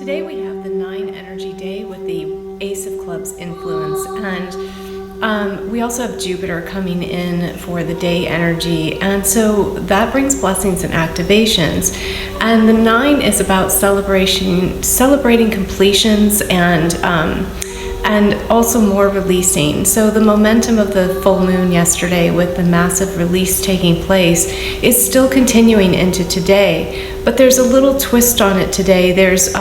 today we have the 9 energy day with the Ace of Clubs influence, and we also have Jupiter coming in for the day energy, and so that brings blessings and activations. And the 9 is about celebrating completions and also more releasing. So the momentum of the full moon yesterday with the massive release taking place is still continuing into today, but there's a little twist on it today. There's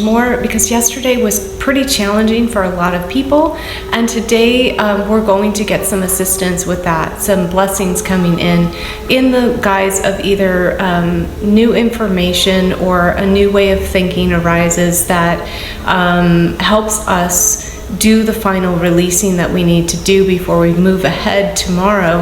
more, because yesterday was pretty challenging for a lot of people, and today we're going to get some assistance with that, some blessings coming in the guise of either new information or a new way of thinking arises that helps us do the final releasing that we need to do before we move ahead tomorrow.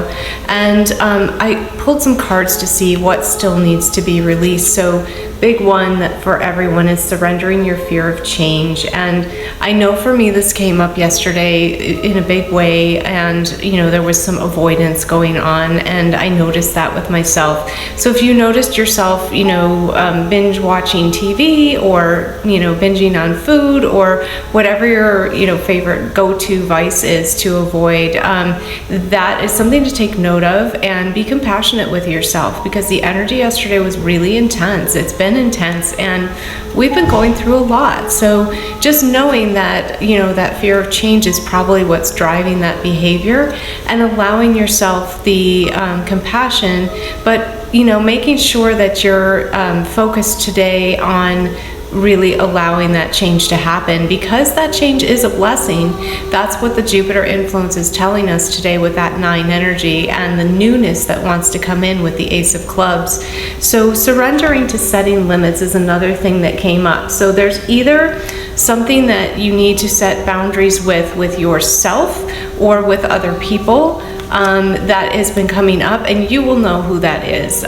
And I pulled some cards to see what still needs to be released. So big one that for everyone is surrendering your fear of change. And I know for me this came up yesterday in a big way, and there was some avoidance going on, and I noticed that with myself. So if you noticed yourself binge watching TV or binging on food or whatever your favorite go-to vice is to avoid, that is something to take note of and be compassionate with yourself, because the energy yesterday was really intense. It's been intense, and we've been going through a lot. So just knowing that that fear of change is probably what's driving that behavior, and allowing yourself the compassion, but making sure that you're focused today on really allowing that change to happen, because that change is a blessing. That's what the Jupiter influence is telling us today with that 9 energy and the newness that wants to come in with the Ace of Clubs. So surrendering to setting limits is another thing that came up. So there's either something that you need to set boundaries with yourself or with other people that has been coming up, and you will know who that is.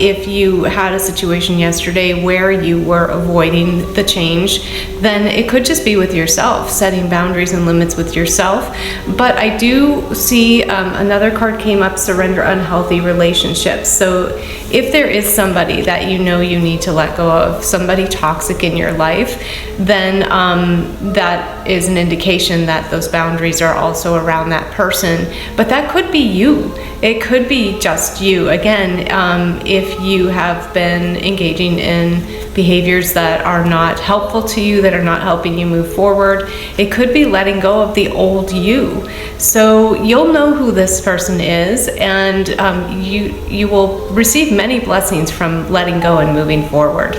If you had a situation yesterday where you were avoiding the change, then it could just be with yourself, setting boundaries and limits with yourself. But I do see another card came up, surrender unhealthy relationships. So if there is somebody that you need to let go of, somebody toxic in your life, then that is an indication that those boundaries are also around that person. But that could be you. It could be just you. Again, if you have been engaging in behaviors that are not helpful to you, that are not helping you move forward, it could be letting go of the old you. So you'll know who this person is, and you will receive many blessings from letting go and moving forward.